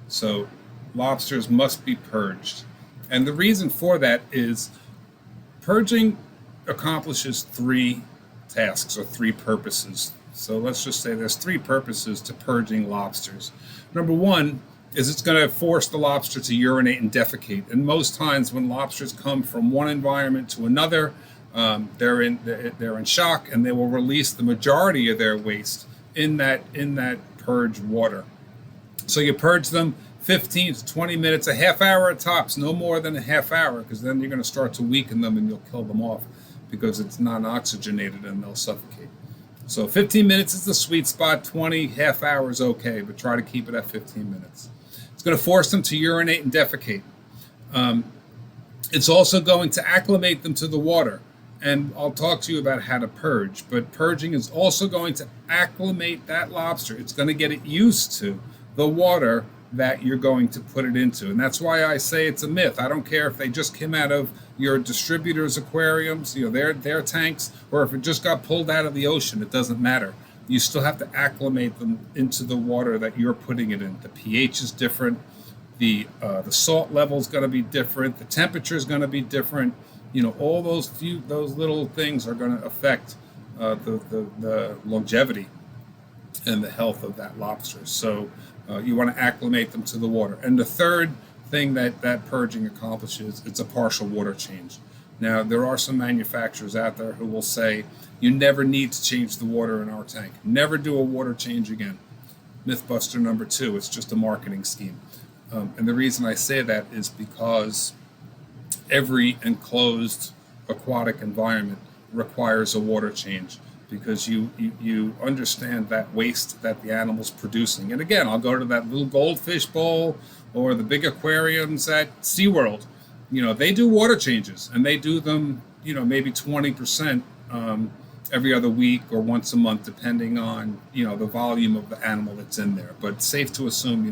So lobsters must be purged. And the reason for that is purging accomplishes three tasks or three purposes. So let's just say there's three purposes to purging lobsters. Number one is it's going to force the lobster to urinate and defecate. And most times when lobsters come from one environment to another, they're in shock, and they will release the majority of their waste in that purge water. So you purge them 15 to 20 minutes, a half hour at tops, no more than a half hour, because then you're going to start to weaken them and you'll kill them off because it's non-oxygenated and they'll suffocate. So 15 minutes is the sweet spot, 20, half hour is okay, but try to keep it at 15 minutes. It's going to force them to urinate and defecate. It's also going to acclimate them to the water. And I'll talk to you about how to purge, but purging is also going to acclimate that lobster. It's going to get it used to the water that you're going to put it into. And that's why I say it's a myth. I don't care if they just came out of your distributors' aquariums, their tanks, or if it just got pulled out of the ocean, it doesn't matter. You still have to acclimate them into the water that you're putting it in. The pH is different. The salt level is going to be different. The temperature is going to be different. All those little things are going to affect the longevity and the health of that lobster. So you want to acclimate them to the water. And the third thing that purging accomplishes, it's a partial water change. Now, there are some manufacturers out there who will say, you never need to change the water in our tank. Never do a water change again. Mythbuster number 2, it's just a marketing scheme. And the reason I say that is because every enclosed aquatic environment requires a water change, because you understand that waste that the animal's producing. And again, I'll go to that little goldfish bowl or the big aquariums at SeaWorld. They do water changes, and they do them, maybe 20% every other week or once a month, depending on, the volume of the animal that's in there. But it's safe to assume,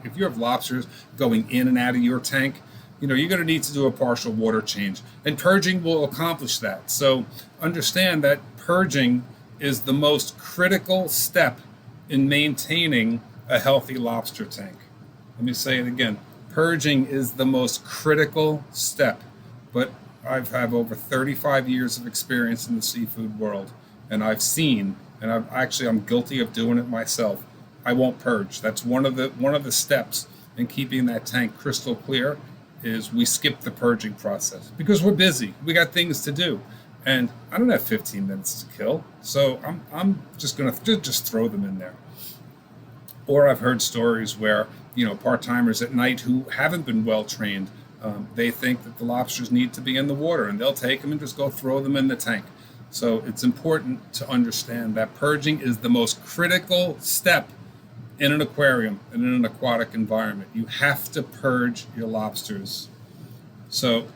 if you have lobsters going in and out of your tank, you're going to need to do a partial water change. And purging will accomplish that. So understand that purging is the most critical step in maintaining a healthy lobster tank. Let me say it again. Purging is the most critical step. But I've had over 35 years of experience in the seafood world, and I've seen, and I'm guilty of doing it myself. I won't purge. That's one of the steps in keeping that tank crystal clear. Is we skip the purging process because we're busy. We got things to do, and I don't have 15 minutes to kill, so I'm just gonna just throw them in there. Or I've heard stories where part-timers at night who haven't been well trained, they think that the lobsters need to be in the water, and they'll take them and just go throw them in the tank. So it's important to understand that purging is the most critical step in an aquarium and in an aquatic environment. You have to purge your lobsters. So,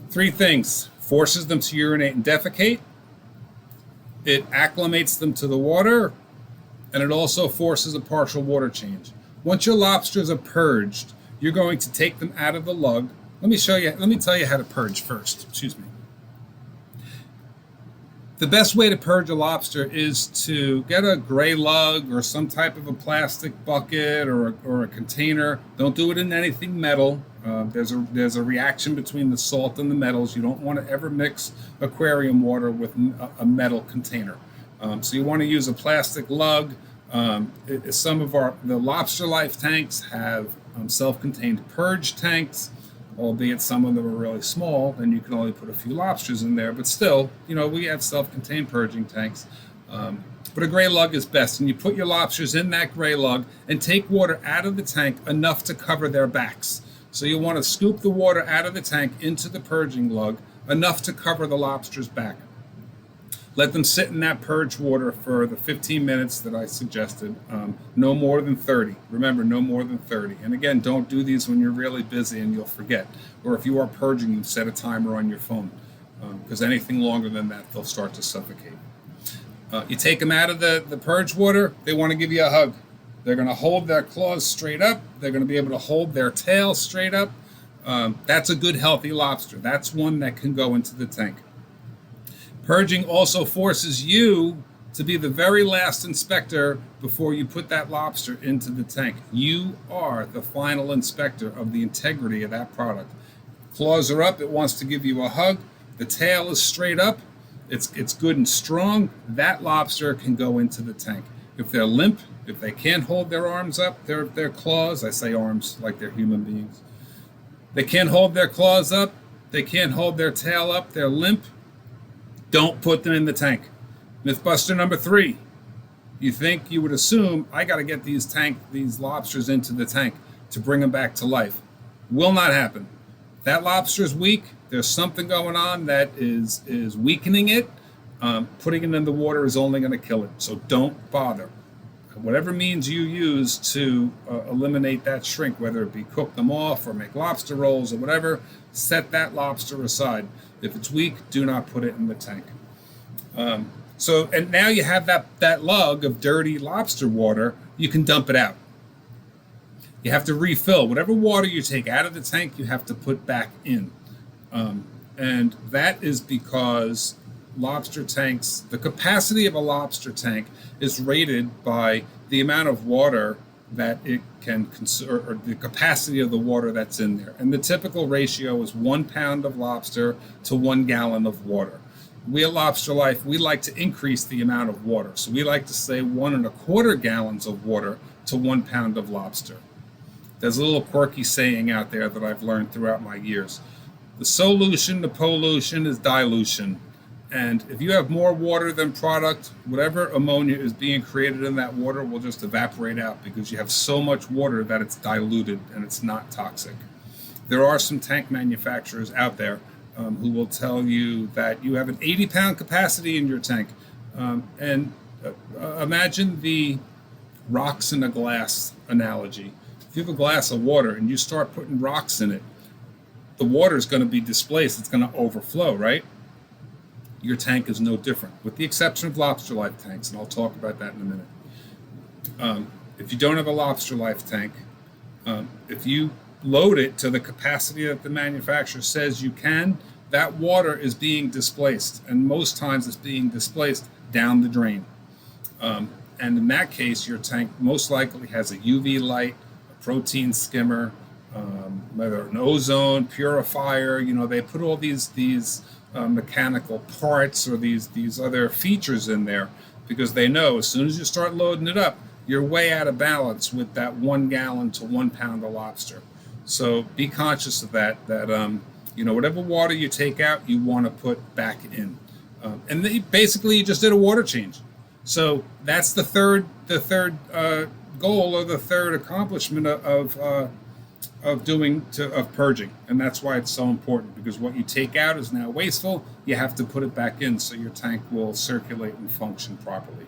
3 things: forces them to urinate and defecate, it acclimates them to the water, and it also forces a partial water change. Once your lobsters are purged, you're going to take them out of the lug. Let me tell you how to purge first. Excuse me. The best way to purge a lobster is to get a gray lug or some type of a plastic bucket or a container. Don't do it in anything metal. There's a reaction between the salt and the metals. You don't want to ever mix aquarium water with a metal container. So you want to use a plastic lug. Some of the Lobster Life tanks have self-contained purge tanks. Albeit some of them are really small, and you can only put a few lobsters in there. But still, we have self-contained purging tanks. But a gray lug is best. And you put your lobsters in that gray lug and take water out of the tank enough to cover their backs. So you want to scoop the water out of the tank into the purging lug, enough to cover the lobster's back. Let them sit in that purge water for the 15 minutes that I suggested, no more than 30. Remember, no more than 30. And again, don't do these when you're really busy and you'll forget. Or if you are purging them, set a timer on your phone, because anything longer than that, they'll start to suffocate. You take them out of the purge water, they want to give you a hug. They're going to hold their claws straight up. They're going to be able to hold their tail straight up. That's a good, healthy lobster. That's one that can go into the tank. Purging also forces you to be the very last inspector before you put that lobster into the tank. You are the final inspector of the integrity of that product. Claws are up, it wants to give you a hug. The tail is straight up, it's good and strong. That lobster can go into the tank. If they're limp, if they can't hold their arms up, their claws, I say arms like they're human beings. They can't hold their claws up, they can't hold their tail up, they're limp. Don't put them in the tank. Mythbuster number 3. You think you would assume I got to get these lobsters into the tank to bring them back to life. Will not happen. That lobster is weak. There's something going on that is weakening it. Putting it in the water is only going to kill it. So don't bother. Whatever means you use to eliminate that shrink, whether it be cook them off or make lobster rolls or whatever, set that lobster aside. If it's weak, do not put it in the tank. And now you have that lug of dirty lobster water, you can dump it out. You have to refill. Whatever water you take out of the tank, you have to put back in. And that is because lobster tanks, the capacity of a lobster tank is rated by the amount of water that it can consume, or the capacity of the water that's in there. And the typical ratio is 1 pound of lobster to 1 gallon of water. We at Lobster Life, we like to increase the amount of water. So we like to say 1.25 gallons of water to 1 pound of lobster. There's a little quirky saying out there that I've learned throughout my years. The solution to pollution is dilution. And if you have more water than product, whatever ammonia is being created in that water will just evaporate out because you have so much water that it's diluted and it's not toxic. There are some tank manufacturers out there who will tell you that you have an 80-pound capacity in your tank. Imagine the rocks in a glass analogy. If you have a glass of water and you start putting rocks in it, the water is going to be displaced. It's going to overflow, right? Your tank is no different, with the exception of Lobster Life tanks, and I'll talk about that in a minute. If you don't have a Lobster Life tank, if you load it to the capacity that the manufacturer says you can, that water is being displaced, and most times it's being displaced down the drain. And in that case, your tank most likely has a UV light, a protein skimmer, whether an ozone purifier. They put all these mechanical parts or these other features in there because they know as soon as you start loading it up, you're way out of balance with that 1 gallon to 1 pound of lobster. So be conscious of that whatever water you take out, you want to put back in. Basically, you just did a water change. So that's the third goal or the third accomplishment of purging. And that's why it's so important, because what you take out is now wasteful. You have to put it back in so your tank will circulate and function properly.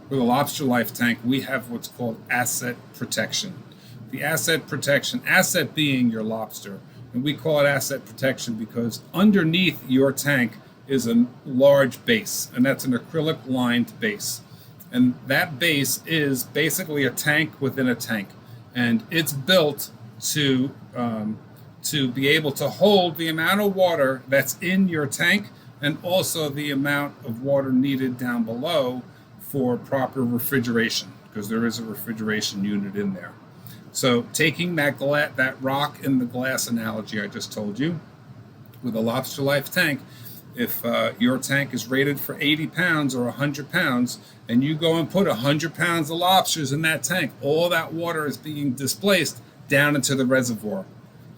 With a Lobster Life tank, we have what's called asset protection. The asset protection, asset being your lobster, and we call it asset protection because underneath your tank is a large base, and that's an acrylic lined base. And that base is basically a tank within a tank, and it's built to be able to hold the amount of water that's in your tank and also the amount of water needed down below for proper refrigeration, because there is a refrigeration unit in there. So taking that rock in the glass analogy I just told you, with a Lobster Life tank, if your tank is rated for 80 pounds or 100 pounds, and you go and put 100 pounds of lobsters in that tank, all that water is being displaced down into the reservoir.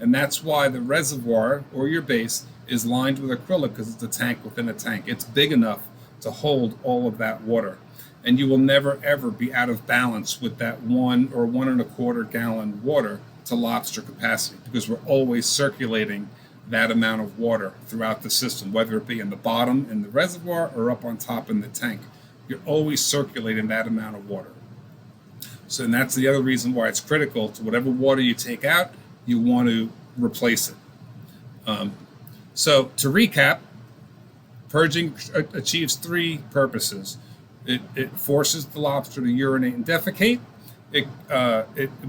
And that's why the reservoir, or your base, is lined with acrylic, because it's a tank within a tank. It's big enough to hold all of that water. And you will never, ever be out of balance with that 1 or 1.25 gallon water to lobster capacity, because we're always circulating that amount of water throughout the system, whether it be in the bottom in the reservoir or up on top in the tank. You're always circulating that amount of water. So, and that's the other reason why it's critical to whatever water you take out, you want to replace it. So to recap, purging achieves 3 purposes. It forces the lobster to urinate and defecate. It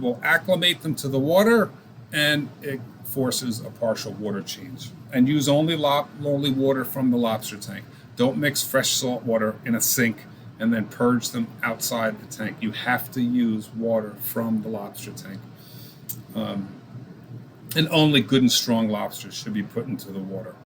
will acclimate them to the water, and it forces a partial water change. And use only water from the lobster tank. Don't mix fresh salt water in a sink and then purge them outside the tank. You have to use water from the lobster tank. And only good and strong lobsters should be put into the water.